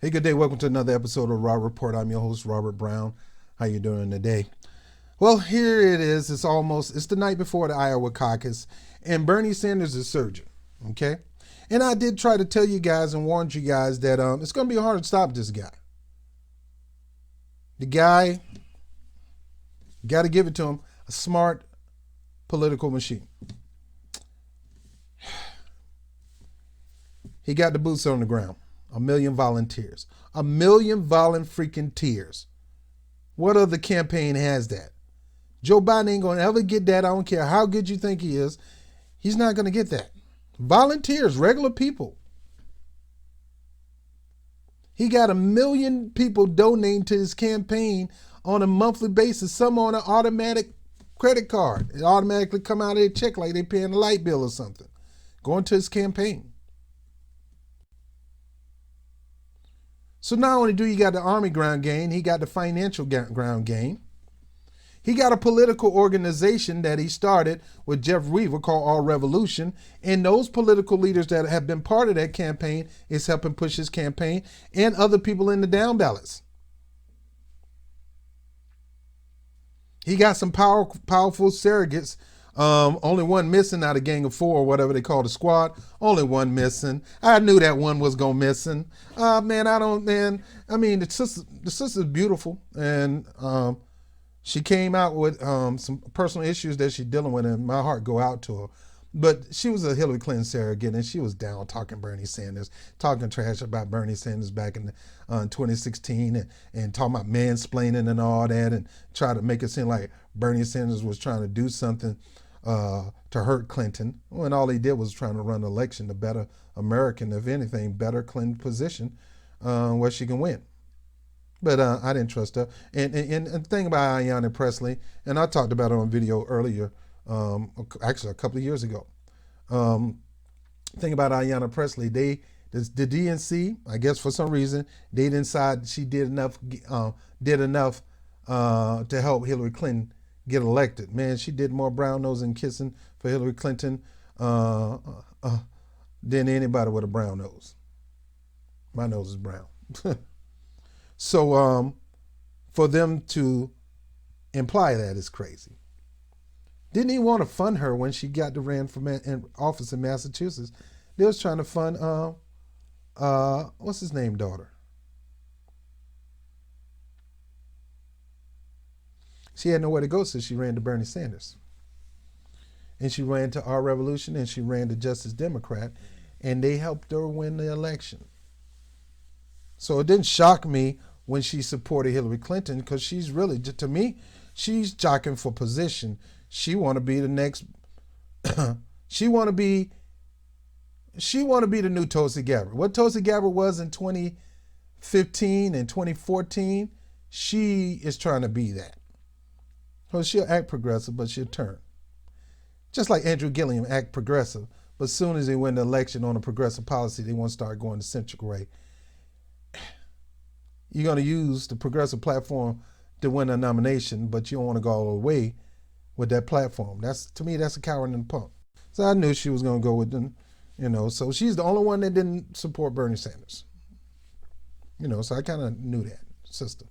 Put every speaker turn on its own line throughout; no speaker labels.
Hey, good day. Welcome to another episode of Raw Report. I'm your host, Robert Brown. How you doing today? Well, here it is. It's the night before the Iowa caucus, and Bernie Sanders is surging. Okay, and I did try to tell you guys and warn you guys that it's going to be hard to stop this guy. The guy, got to give it to him, a smart political machine. He got the boots on the ground. 1 million volunteers. 1 million freaking. What other campaign has that? Joe Biden ain't going to ever get that. I don't care how good you think he is. He's not going to get that. Volunteers, regular people. He got 1 million people donating to his campaign on a monthly basis, some on an automatic credit card. It automatically come out of their check like they paying a light bill or something. Going to his campaign. So not only do you got the army ground game, he got the financial ground game. He got a political organization that he started with Jeff Weaver called All Revolution. And those political leaders that have been part of that campaign is helping push his campaign and other people in the down ballots. He got some powerful surrogates. Only one missing out of gang of four or whatever they call the squad. Only one missing. I knew that one was gonna missing. I mean, the sister's beautiful, and she came out with some personal issues that she's dealing with, and my heart go out to her. But she was a Hillary Clinton surrogate, and she was down talking Bernie Sanders, talking trash about Bernie Sanders back in 2016, and talking about mansplaining and all that, and try to make it seem like Bernie Sanders was trying to do something to hurt Clinton, when all he did was trying to run an election to better American, if anything, better Clinton position where she can win. But I didn't trust her. And the thing about Ayanna Pressley, and I talked about it on video earlier, actually a couple of years ago. Thing about Ayanna Pressley, the DNC, I guess for some reason, they decide she did enough to help Hillary Clinton get elected. Man, she did more brown nosing kissing for Hillary Clinton than anybody with a brown nose. My nose is brown. So for them to imply that is crazy. Didn't even want to fund her when she got to ran for office in Massachusetts. They was trying to fund what's his name daughter. She had nowhere to go, so she ran to Bernie Sanders. And she ran to Our Revolution, and she ran to Justice Democrat, and they helped her win the election. So it didn't shock me when she supported Hillary Clinton, because she's really, to me, she's jockeying for position. She want to be the next. she want to be the new Tulsi Gabbard. What Tulsi Gabbard was in 2015 and 2014, she is trying to be that. Well, she'll act progressive, but she'll turn. Just like Andrew Gilliam act progressive, but as soon as they win the election on a progressive policy, they want to start going the centric way. You're going to use the progressive platform to win a nomination, but you don't want to go all the way with that platform. To me, that's a coward and a punk. So I knew she was going to go with them, so she's the only one that didn't support Bernie Sanders. So I kind of knew that, sister.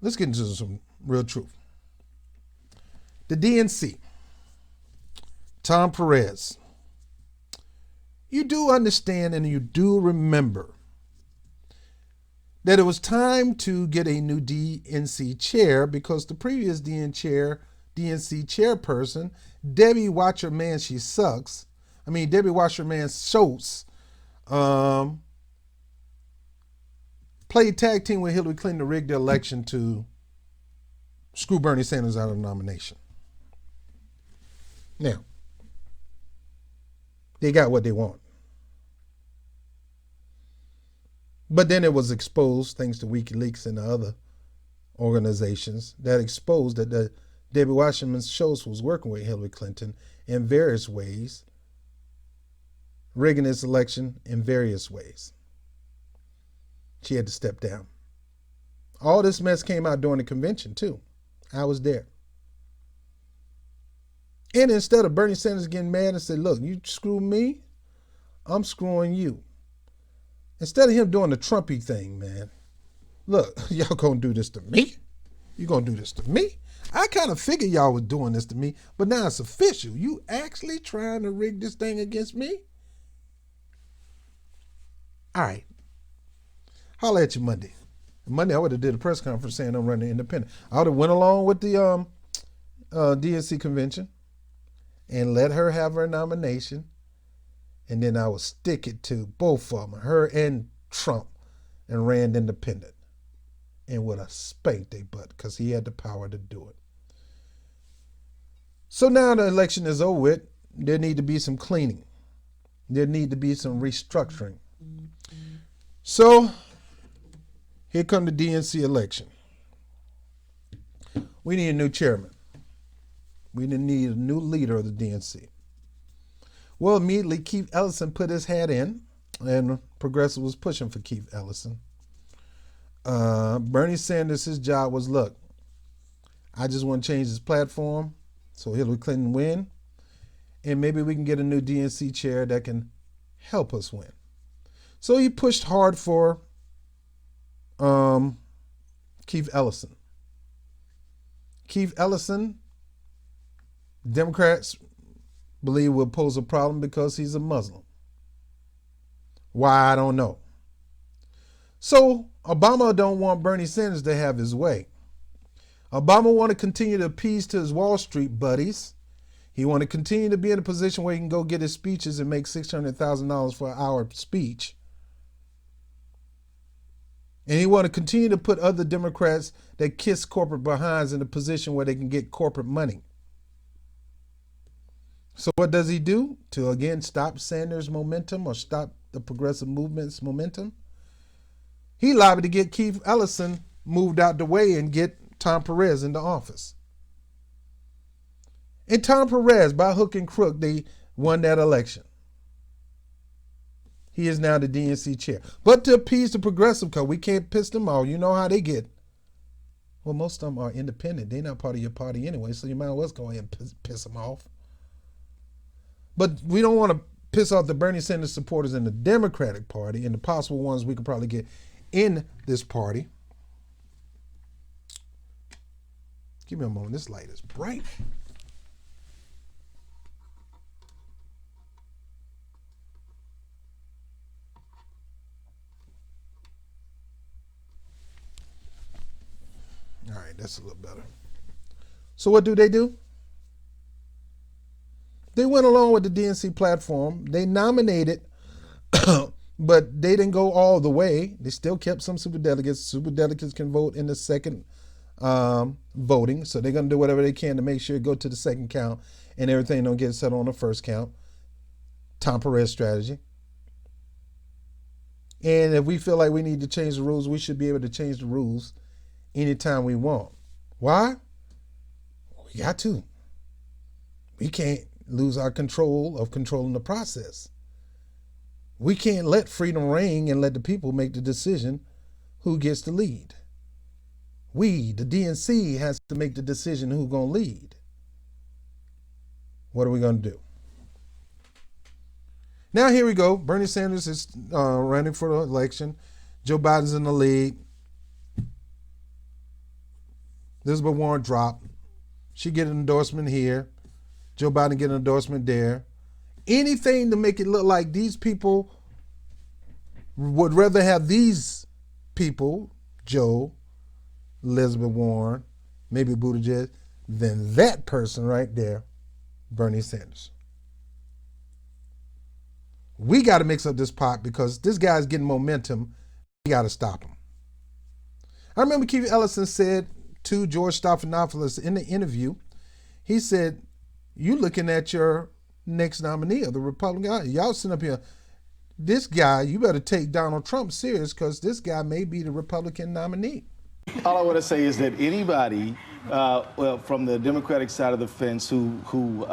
Let's get into some real truth. The DNC, Tom Perez. You do understand and you do remember that it was time to get a new DNC chair, because the previous DNC chairperson, Debbie Wasserman, she sucks. Debbie Wasserman Schultz, played tag team with Hillary Clinton to rig the election to screw Bernie Sanders out of the nomination. Now, they got what they want. But then it was exposed, thanks to WikiLeaks and the other organizations, that exposed that Debbie Wasserman Schultz was working with Hillary Clinton in various ways, rigging this election in various ways. She had to step down. All this mess came out during the convention, too. I was there. And instead of Bernie Sanders getting mad and say, look, you screw me, I'm screwing you. Instead of him doing the Trumpy thing, man, look, y'all gonna do this to me? You gonna do this to me? I kind of figured y'all was doing this to me, but now it's official. You actually trying to rig this thing against me? All right. Holler at you Monday. Monday, I would have did a press conference saying I'm running independent. I would have went along with the DNC convention and let her have her nomination, and then I would stick it to both of them, her and Trump, and ran independent, and would have spanked their butt because he had the power to do it. So now the election is over with. There need to be some cleaning. There need to be some restructuring. So here come the DNC election. We need a new chairman. We need a new leader of the DNC. Well, immediately Keith Ellison put his hat in, and Progressive was pushing for Keith Ellison. Bernie Sanders, his job was, look, I just want to change his platform so Hillary Clinton win, and maybe we can get a new DNC chair that can help us win. So he pushed hard for Keith Ellison. Keith Ellison, Democrats believe will pose a problem because he's a Muslim. Why, I don't know. So Obama don't want Bernie Sanders to have his way. Obama want to continue to appease to his Wall Street buddies. He want to continue to be in a position where he can go get his speeches and make $600,000 for an hour speech. And he want to continue to put other Democrats that kiss corporate behinds in a position where they can get corporate money. So what does he do to, again, stop Sanders' momentum or stop the progressive movement's momentum? He lobbied to get Keith Ellison moved out the way and get Tom Perez into office. And Tom Perez, by hook and crook, they won that election. He is now the DNC chair. But to appease the progressive, because we can't piss them off, you know how they get. Well, most of them are independent. They're not part of your party anyway, so you might as well go ahead and piss them off. But we don't want to piss off the Bernie Sanders supporters in the Democratic Party and the possible ones we could probably get in this party. Give me a moment. This light is bright. All right, that's a little better. So what do? They went along with the DNC platform. They nominated, but they didn't go all the way. They still kept some superdelegates. Superdelegates can vote in the second voting, so they're going to do whatever they can to make sure it go to the second count and everything don't get settled on the first count. Tom Perez strategy. And if we feel like we need to change the rules, we should be able to change the rules anytime we want. Why? We got to. We can't lose our control of controlling the process. We can't let freedom reign and let the people make the decision who gets to lead. We, the DNC, has to make the decision who's going to lead. What are we going to do? Now here we go. Bernie Sanders is running for the election. Joe Biden's in the lead. Elizabeth Warren dropped. She get an endorsement here. Joe Biden get an endorsement there. Anything to make it look like these people would rather have these people, Joe, Elizabeth Warren, maybe Buttigieg, than that person right there, Bernie Sanders. We got to mix up this pot because this guy's getting momentum. We got to stop him. I remember Keith Ellison said to George Stephanopoulos in the interview, he said, you looking at your next nominee of the Republican. Y'all sitting up here, this guy, you better take Donald Trump serious because this guy may be the Republican nominee.
All I want to say is that anybody from the Democratic side of the fence who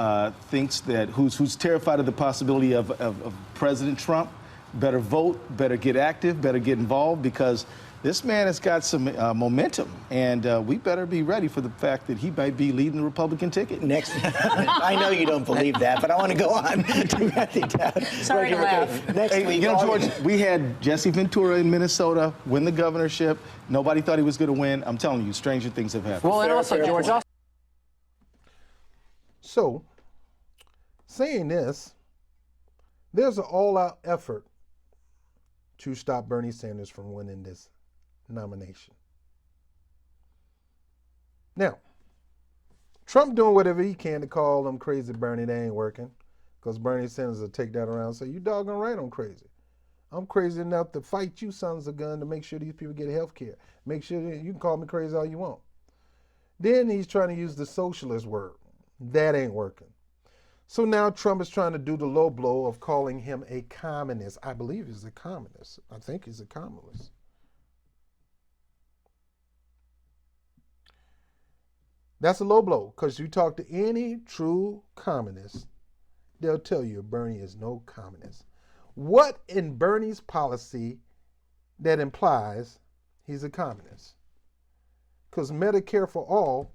thinks that, who's terrified of the possibility of President Trump, better vote, better get active, better get involved, because This man has got some momentum, and we better be ready for the fact that he might be leading the Republican ticket.
Next, I know you don't believe that, but I want to go on to Matthew Dowd.
Sorry to laugh.
Next
Hey,
week,
you know, George, we had Jesse Ventura in Minnesota win the governorship. Nobody thought he was going to win. I'm telling you, stranger things have happened.
Well, and also, George,
So, saying this, there's an all-out effort to stop Bernie Sanders from winning this nomination. Now, Trump doing whatever he can to call them crazy Bernie. They ain't working, because Bernie Sanders will take that around and say, you doggone right I'm crazy. I'm crazy enough to fight you sons of gun to make sure these people get health care. Make sure that you can call me crazy all you want. Then he's trying to use the socialist word. That ain't working. So now Trump is trying to do the low blow of calling him a communist. I believe he's a communist. I think he's a communist. That's a low blow, because you talk to any true communist, they'll tell you Bernie is no communist. What in Bernie's policy that implies he's a communist? Because Medicare for all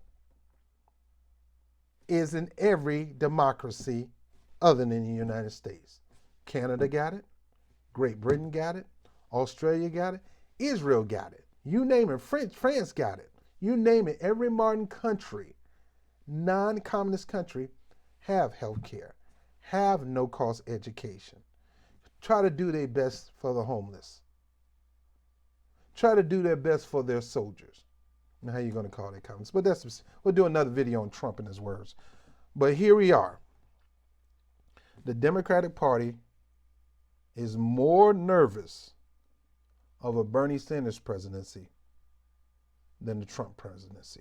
is in every democracy other than the United States. Canada got it. Great Britain got it. Australia got it. Israel got it. You name it. France got it. You name it. Every modern country, non-communist country, have health care, have no-cost education. Try to do their best for the homeless. Try to do their best for their soldiers. Now, how you going to call that communists? But we'll do another video on Trump and his words. But here we are. The Democratic Party is more nervous of a Bernie Sanders presidency than the Trump presidency.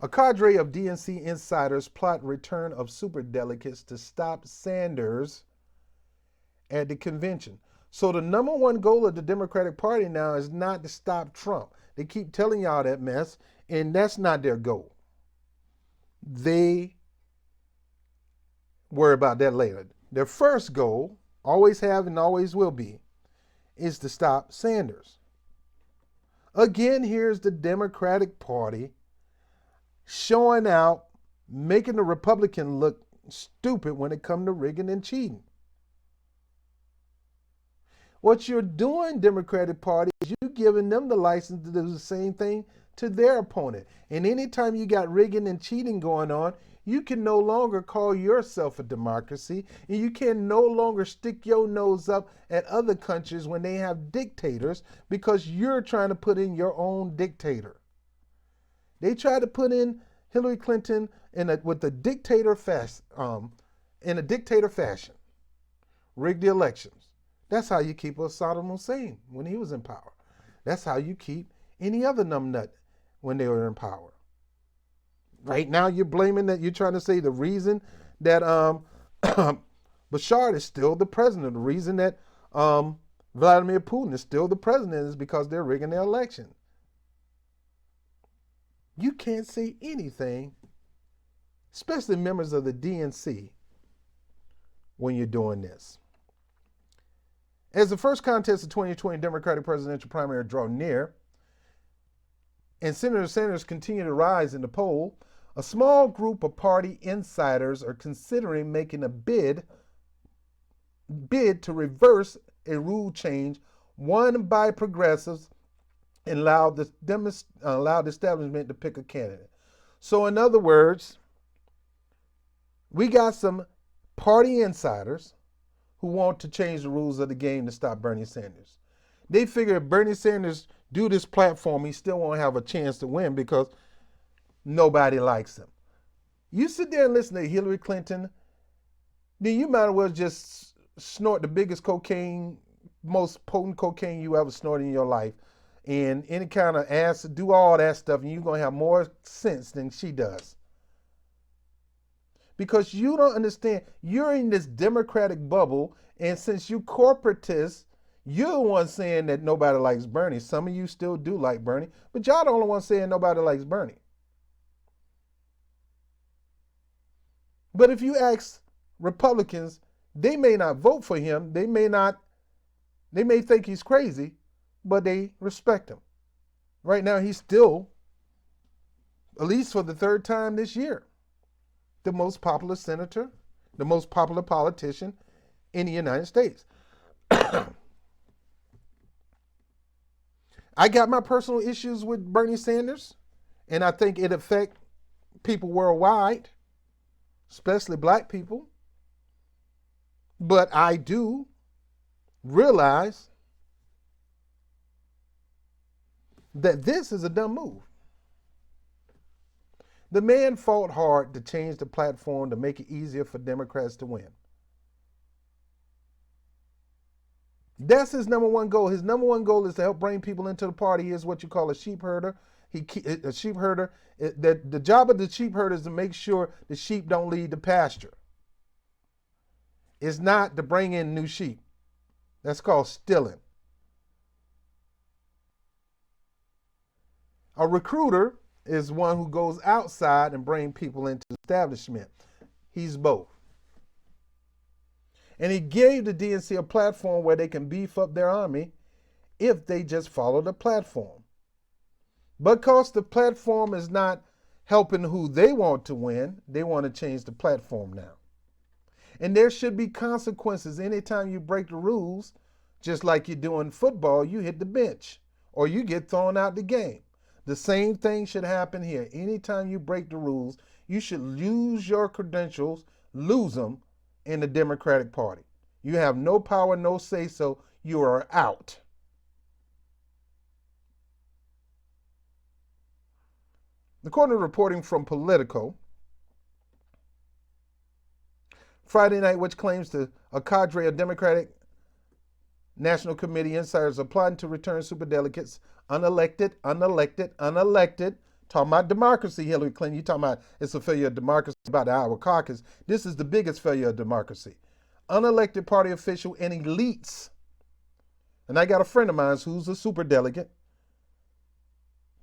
A cadre of DNC insiders plot return of superdelegates to stop Sanders at the convention. So the number one goal of the Democratic Party now is not to stop Trump. They keep telling y'all that mess, and that's not their goal. They worry about that later. Their first goal, always have and always will be, is to stop Sanders. Again, here's the Democratic Party showing out, making the Republican look stupid when it comes to rigging and cheating. What you're doing, Democratic Party, is you're giving them the license to do the same thing to their opponent. And anytime you got rigging and cheating going on, you can no longer call yourself a democracy, and you can no longer stick your nose up at other countries when they have dictators, because you're trying to put in your own dictator. They tried to put in Hillary Clinton with a dictator in a dictator fashion, rig the elections. That's how you keep Saddam Hussein when he was in power. That's how you keep any other numbnut when they were in power. Right now, you're blaming that. You're trying to say the reason that Bashar is still the president, the reason that Vladimir Putin is still the president, is because they're rigging the election. You can't say anything, especially members of the DNC, when you're doing this. As the first contest of 2020 Democratic presidential primary draw near, and Senator Sanders continue to rise in the poll, a small group of party insiders are considering making a bid to reverse a rule change won by progressives and allowed the establishment to pick a candidate. So in other words, we got some party insiders who want to change the rules of the game to stop Bernie Sanders. They figure if Bernie Sanders do this platform, he still won't have a chance to win because nobody likes him. You sit there and listen to Hillary Clinton, then you might as well just snort the biggest cocaine, most potent cocaine you ever snorted in your life, and any kind of acid, do all that stuff, and you're going to have more sense than she does. Because you don't understand, you're in this Democratic bubble, and since you corporatists, you're the one saying that nobody likes Bernie. Some of you still do like Bernie, but y'all the only one saying nobody likes Bernie. But if you ask Republicans, they may not vote for him. They may think he's crazy, but they respect him. Right now, he's still, at least for the third time this year, the most popular senator, the most popular politician in the United States. I got my personal issues with Bernie Sanders, and I think it affects people worldwide, especially black people. But I do realize that this is a dumb move. The man fought hard to change the platform to make it easier for Democrats to win. That's his number one goal. His number one goal is to help bring people into the party. He is what you call a sheep herder. A sheep herder. The job of the sheep herder is to make sure the sheep don't leave the pasture. It's not to bring in new sheep. That's called stealing. A recruiter is one who goes outside and brings people into the establishment. He's both. And he gave the DNC a platform where they can beef up their army if they just follow the platform. Because the platform is not helping who they want to win, they want to change the platform now. And there should be consequences anytime you break the rules, just like you do in football, you hit the bench or you get thrown out the game. The same thing should happen here. Anytime you break the rules, you should lose your credentials, lose them in the Democratic Party. You have no power, no say, so you are out. According to reporting from Politico, Friday night, which claims to a cadre of Democratic National Committee insiders are plotting to return superdelegates, unelected. Talking about democracy, Hillary Clinton. You talking about it's a failure of democracy about the Iowa caucus. This is the biggest failure of democracy. Unelected party official and elites. And I got a friend of mine who's a superdelegate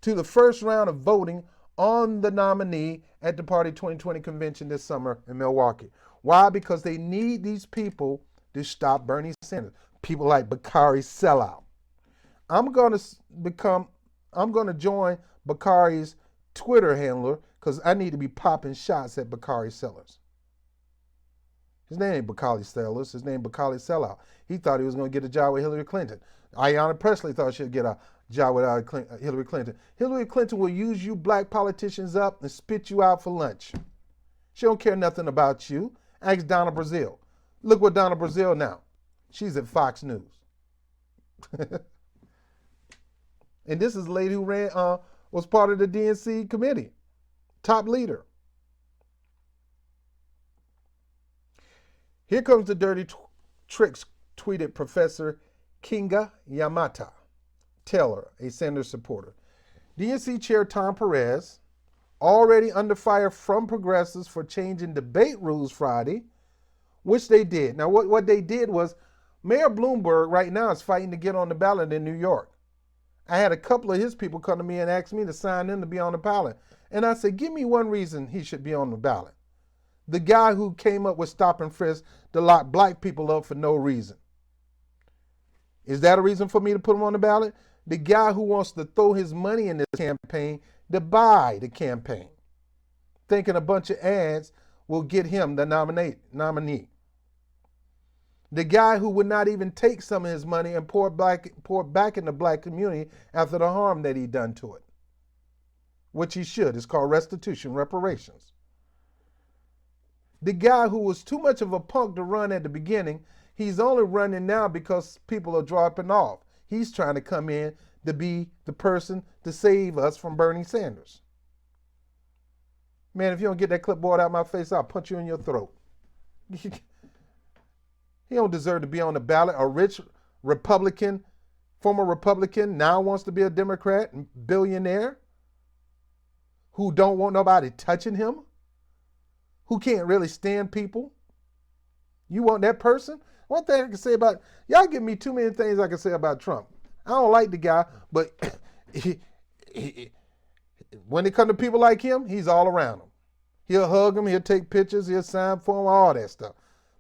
to the first round of voting on the nominee at the party 2020 convention this summer in Milwaukee. Why? Because they need these people to stop Bernie Sanders. People like Bakari Sellout. I'm going to join Bakari's Twitter handler because I need to be popping shots at Bakari Sellers. His name ain't Bakari Sellers. His name Bakari Sellout. He thought he was going to get a job with Hillary Clinton. Ayanna Pressley thought she'd get a job with Hillary Clinton. Hillary Clinton will use you black politicians up and spit you out for lunch. She don't care nothing about you. Ask Donna Brazile. Look what Donna Brazile now. She's at Fox News. And this is a lady who was part of the DNC committee, top leader. Here comes the dirty tricks, tweeted Professor Kinga Yamata Taylor, a Sanders supporter. DNC Chair Tom Perez, already under fire from progressives for changing debate rules Friday, which they did. Now, what they did was Mayor Bloomberg right now is fighting to get on the ballot in New York. I had a couple of his people come to me and ask me to sign in to be on the ballot. And I said, give me one reason he should be on the ballot. The guy who came up with stop and frisk to lock black people up for no reason. Is that a reason for me to put him on the ballot? The guy who wants to throw his money in this campaign to buy the campaign, thinking a bunch of ads will get him the nominee. The guy who would not even take some of his money and pour it back in the black community after the harm that he done to it, which he should. It's called restitution, reparations. The guy who was too much of a punk to run at the beginning, he's only running now because people are dropping off. He's trying to come in to be the person to save us from Bernie Sanders. Man, if you don't get that clipboard out of my face, I'll punch you in your throat. He don't deserve to be on the ballot. A rich Republican, former Republican, now wants to be a Democrat, billionaire, who don't want nobody touching him, who can't really stand people. You want that person? One thing I can say about, y'all give me too many things I can say about Trump. I don't like the guy, but when it comes to people like him, he's all around them. He'll hug them, he'll take pictures, he'll sign for them, all that stuff.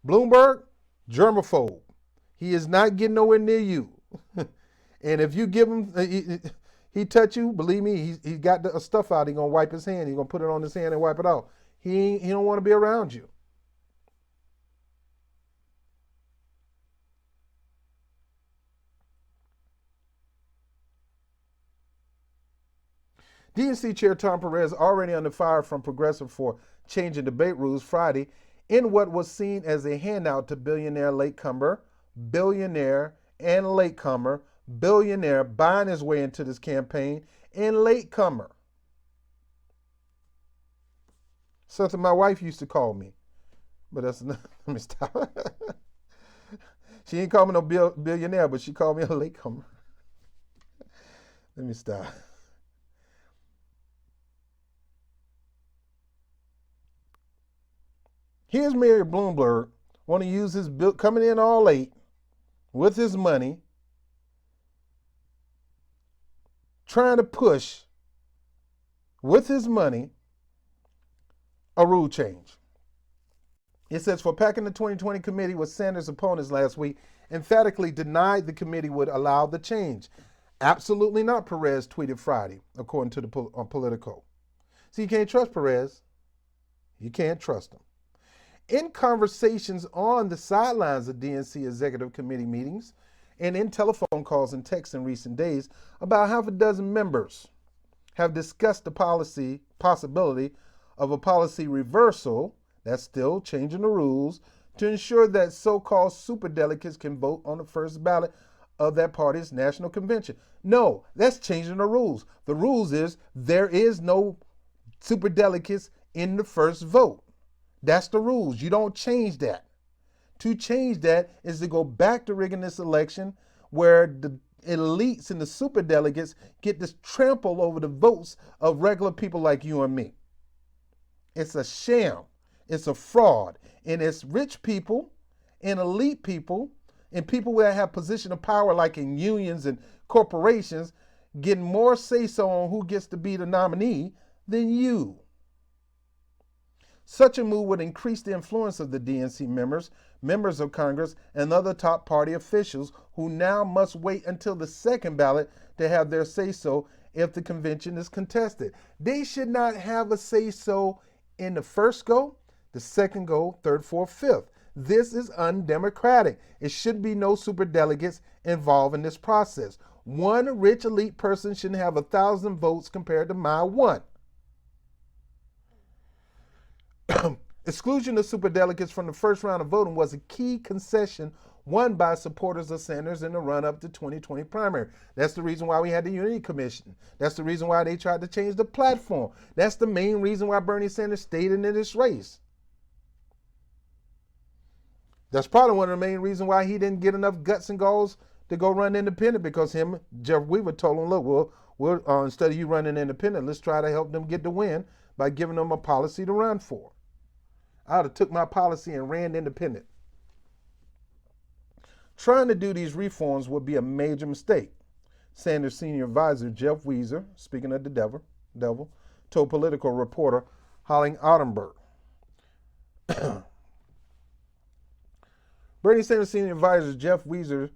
Bloomberg, germaphobe. He is not getting nowhere near you. And if you give him, he touch you, believe me, he got the stuff out. He's going to wipe his hand. He's going to put it on his hand and wipe it off. He don't want to be around you. DNC Chair Tom Perez already under fire from progressive for changing debate rules Friday in what was seen as a handout to billionaire buying his way into this campaign, and latecomer. Something my wife used to call me, but that's not, let me stop. She ain't call me no billionaire, but she called me a latecomer. Let me stop. Here's Mayor Bloomberg want to use his bill coming in all late with his money, trying to push with his money a rule change. It says for packing the 2020 committee with Sanders' opponents last week, emphatically denied the committee would allow the change. Absolutely not, Perez tweeted Friday, according to the Politico. See, you can't trust Perez. You can't trust him. In conversations on the sidelines of DNC executive committee meetings and in telephone calls and texts in recent days, about half a dozen members have discussed the possibility of a policy reversal, that's still changing the rules, to ensure that so-called superdelegates can vote on the first ballot of that party's national convention. No, that's changing the rules. The rules is there is no superdelegates in the first vote. That's the rules. You don't change that. To change that is to go back to rigging this election where the elites and the superdelegates get to trample over the votes of regular people like you and me. It's a sham. It's a fraud. And it's rich people and elite people and people that have position of power like in unions and corporations getting more say-so on who gets to be the nominee than you. Such a move would increase the influence of the DNC members of Congress, and other top party officials who now must wait until the second ballot to have their say-so if the convention is contested. They should not have a say-so in the first go, the second go, third, fourth, fifth. This is undemocratic. It should be no superdelegates involved in this process. One rich elite person shouldn't have 1,000 votes compared to my one. Exclusion of superdelegates from the first round of voting was a key concession won by supporters of Sanders in the run-up to 2020 primary. That's the reason why we had the Unity Commission. That's the reason why they tried to change the platform. That's the main reason why Bernie Sanders stayed in this race. That's probably one of the main reasons why he didn't get enough guts and galls to go run independent, because Jeff Weaver told him, look, we'll instead of you running independent, let's try to help them get the win by giving them a policy to run for. I would have took my policy and ran independent. Trying to do these reforms would be a major mistake, Sanders senior advisor Jeff Weezer, speaking of the devil, told political reporter Holly Ottenberg. Bernie Sanders senior advisor Jeff Weezer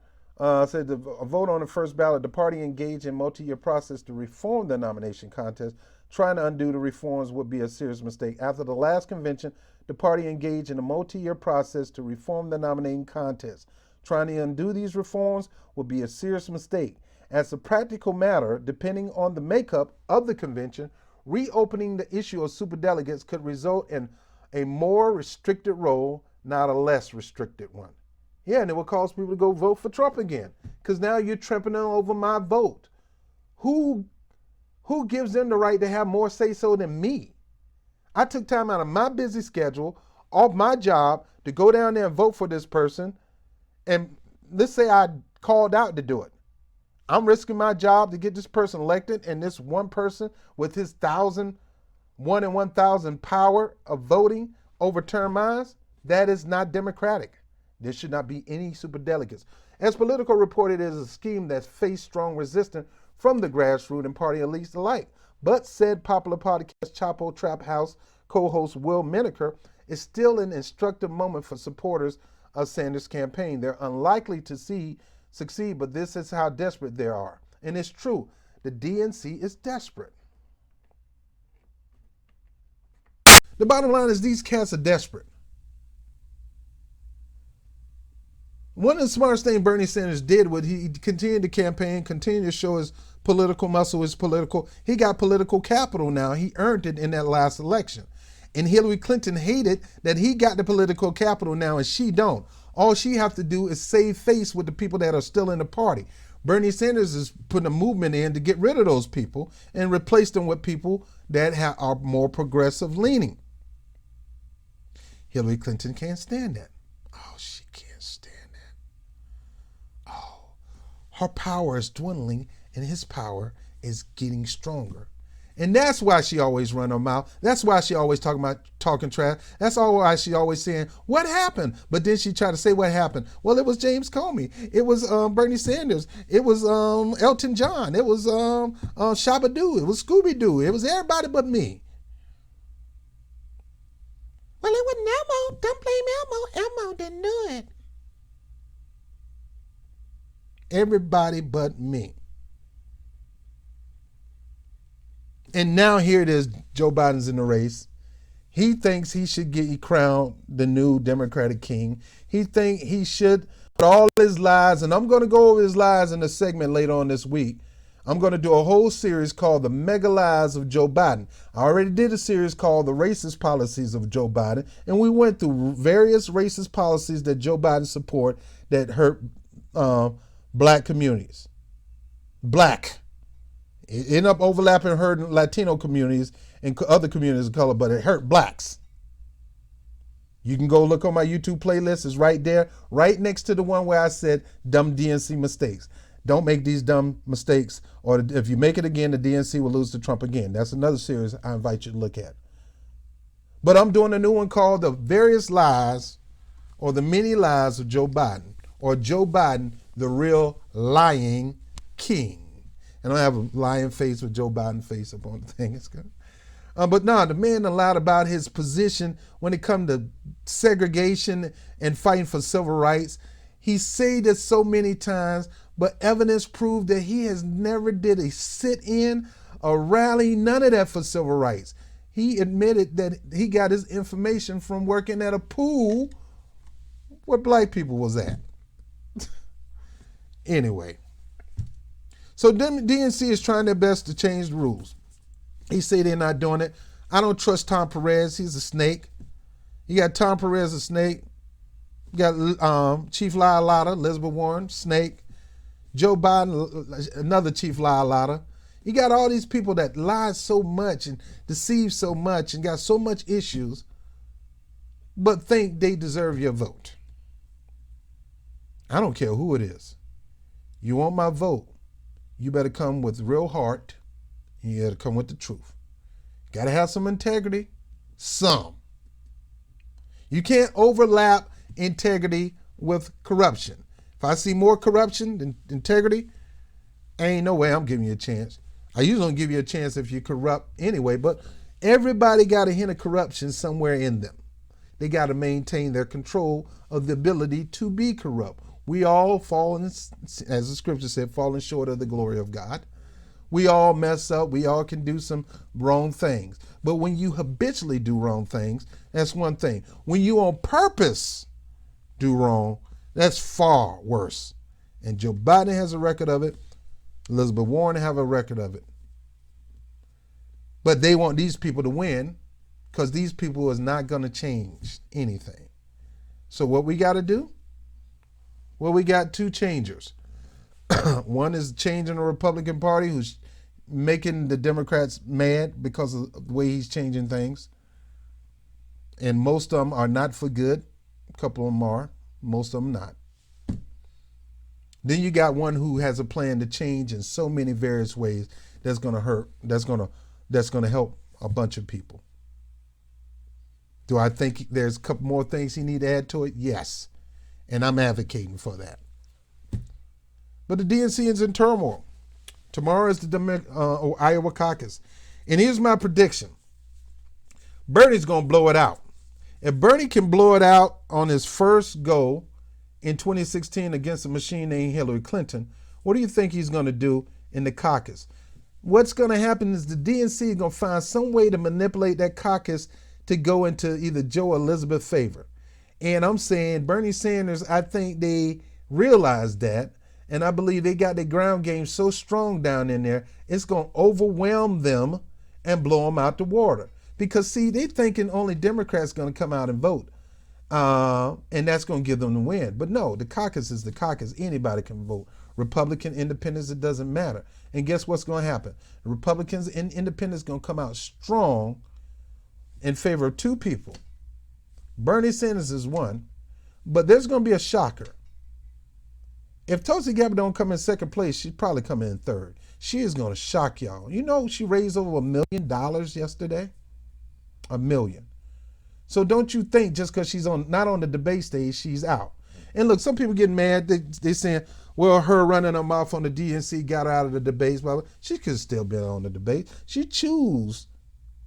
said a vote on the first ballot, the party engaged in multi-year process to reform the nomination contest. Trying to undo the reforms would be a serious mistake. After the last convention, the party engaged in a multi-year process to reform the nominating contest. Trying to undo these reforms would be a serious mistake. As a practical matter, depending on the makeup of the convention, reopening the issue of superdelegates could result in a more restricted role, not a less restricted one. Yeah, and it would cause people to go vote for Trump again, because now you're trampling over my vote. Who gives them the right to have more say-so than me? I took time out of my busy schedule, off my job, to go down there and vote for this person. And let's say I called out to do it. I'm risking my job to get this person elected, and this one person with his 1 in 1,000 power of voting overturn mine. That is not democratic. There should not be any superdelegates. As Politico reported, it is a scheme that's faced strong resistance from the grassroots and party elites alike. But, said popular podcast Chapo Trap House co-host Will Menaker, is still an instructive moment for supporters of Sanders' campaign. They're unlikely to succeed, but this is how desperate they are. And it's true. The DNC is desperate. The bottom line is these cats are desperate. One of the smartest things Bernie Sanders did was he continued to campaign, continued to show his political muscle, he got political capital now. He earned it in that last election. And Hillary Clinton hated that he got the political capital now and she don't. All she have to do is save face with the people that are still in the party. Bernie Sanders is putting a movement in to get rid of those people and replace them with people that are more progressive leaning. Hillary Clinton can't stand that. Oh, she can't stand that. Oh, her power is dwindling and his power is getting stronger. And that's why she always run her mouth. That's why she always talking trash. That's why she always saying, what happened? But then she tried to say what happened. Well, it was James Comey. It was Bernie Sanders. It was Elton John. It was Shabba-Doo. It was Scooby-Doo. It was everybody but me. Well, it wasn't Elmo. Don't blame Elmo. Elmo didn't do it. Everybody but me. And now here it is, Joe Biden's in the race. He thinks he should get crowned the new Democratic king. He thinks he should put all his lies, and I'm going to go over his lies in a segment later on this week. I'm going to do a whole series called The Mega Lies of Joe Biden. I already did a series called The Racist Policies of Joe Biden, and we went through various racist policies that Joe Biden support that hurt black communities. Black. It ended up overlapping hurting Latino communities and other communities of color, but it hurt blacks. You can go look on my YouTube playlist. It's right there, right next to the one where I said dumb DNC mistakes. Don't make these dumb mistakes, or if you make it again, the DNC will lose to Trump again. That's another series I invite you to look at. But I'm doing a new one called The Various Lies, or The Many Lies of Joe Biden, or Joe Biden, the Real Lying King. And I have a lion face with Joe Biden face up on the thing. It's good. But no, the man lied about his position when it comes to segregation and fighting for civil rights. He said it so many times, but evidence proved that he has never did a sit-in, a rally, none of that for civil rights. He admitted that he got his information from working at a pool where black people was at. Anyway. So DNC is trying their best to change the rules. He say they're not doing it. I don't trust Tom Perez. He's a snake. You got Tom Perez, a snake. You got Chief Lie-a-Lotta, Elizabeth Warren, snake. Joe Biden, another Chief Lie-a-Lotta. You got all these people that lie so much and deceive so much and got so much issues, but think they deserve your vote. I don't care who it is. You want my vote? You better come with real heart, and you gotta come with the truth. You gotta have some integrity, some. You can't overlap integrity with corruption. If I see more corruption than integrity, ain't no way I'm giving you a chance. I usually don't give you a chance if you're corrupt anyway, but everybody got a hint of corruption somewhere in them. They gotta maintain their control of the ability to be corrupt. We all fall, as the scripture said, falling short of the glory of God. We all mess up. We all can do some wrong things. But when you habitually do wrong things, that's one thing. When you on purpose do wrong, that's far worse. And Joe Biden has a record of it. Elizabeth Warren have a record of it. But they want these people to win because these people is not going to change anything. So what we got to do? Well, we got two changers. One is changing the Republican Party, who's making the Democrats mad because of the way he's changing things. And most of them are not for good. A couple of them are. Most of them not. Then you got one who has a plan to change in so many various ways that's going to hurt, that's going to help a bunch of people. Do I think there's a couple more things he need to add to it? Yes. And I'm advocating for that. But the DNC is in turmoil. Tomorrow is the Iowa caucus. And here's my prediction. Bernie's going to blow it out. If Bernie can blow it out on his first go in 2016 against a machine named Hillary Clinton, what do you think he's going to do in the caucus? What's going to happen is the DNC is going to find some way to manipulate that caucus to go into either Joe or Elizabeth favor. And I'm saying Bernie Sanders, I think they realized that. And I believe they got their ground game so strong down in there, it's going to overwhelm them and blow them out the water. Because, see, they thinking only Democrats going to come out and vote. And that's going to give them the win. But no, the caucus is the caucus. Anybody can vote. Republican, independents, it doesn't matter. And guess what's going to happen? The Republicans and independents going to come out strong in favor of two people. Bernie Sanders is one, but there's going to be a shocker. If Tulsi Gabbard don't come in second place, she'd probably come in third. She is going to shock y'all. You know, she raised over $1 million yesterday. $1 million. So don't you think just because she's not on the debate stage, she's out. And look, some people getting mad. They saying, well, her running her mouth on the DNC got her out of the debates. Blah, blah. She could still be on the debate. She chose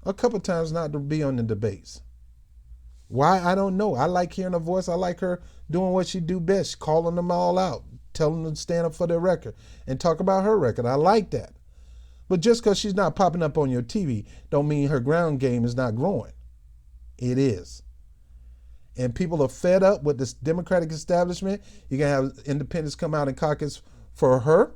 a couple times not to be on the debates. Why? I don't know. I like hearing her voice. I like her doing what she do best, calling them all out, telling them to stand up for their record and talk about her record. I like that. But just because she's not popping up on your TV don't mean her ground game is not growing. It is. And people are fed up with this Democratic establishment. You're going to have independents come out and caucus for her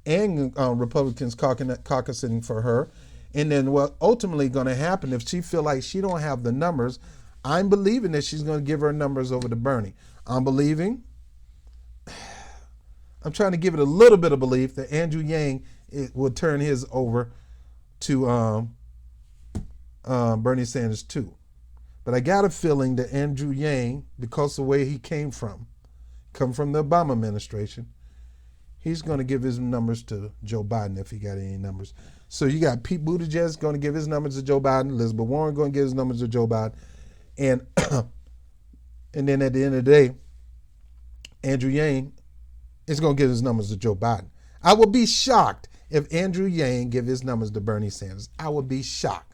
and Republicans caucusing for her. And then what ultimately going to happen if she feel like she don't have the numbers, I'm believing that she's going to give her numbers over to Bernie. I'm trying to give it a little bit of belief that Andrew Yang will turn his over to Bernie Sanders too. But I got a feeling that Andrew Yang, because of the way he come from the Obama administration, he's going to give his numbers to Joe Biden if he got any numbers. So you got Pete Buttigieg going to give his numbers to Joe Biden, Elizabeth Warren going to give his numbers to Joe Biden, and then at the end of the day, Andrew Yang is going to give his numbers to Joe Biden. I would be shocked if Andrew Yang give his numbers to Bernie Sanders. I would be shocked.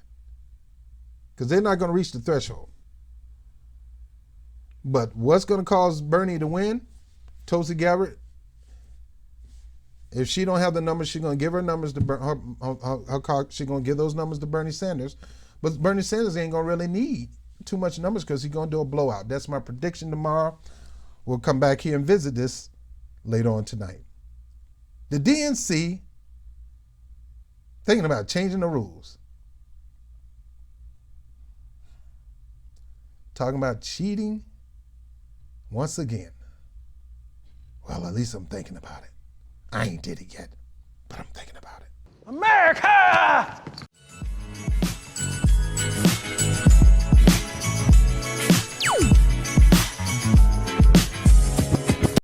Because they're not going to reach the threshold. But what's going to cause Bernie to win? Tulsi Gabbard. If she don't have the numbers, she's going to give her numbers to she's going to give those numbers to Bernie Sanders. But Bernie Sanders ain't going to really need too much numbers because he's going to do a blowout. That's my prediction tomorrow. We'll come back here and visit this later on tonight. The DNC thinking about changing the rules. Talking about cheating once again. Well, at least I'm thinking about it. I ain't did it yet, but I'm thinking about it.
America!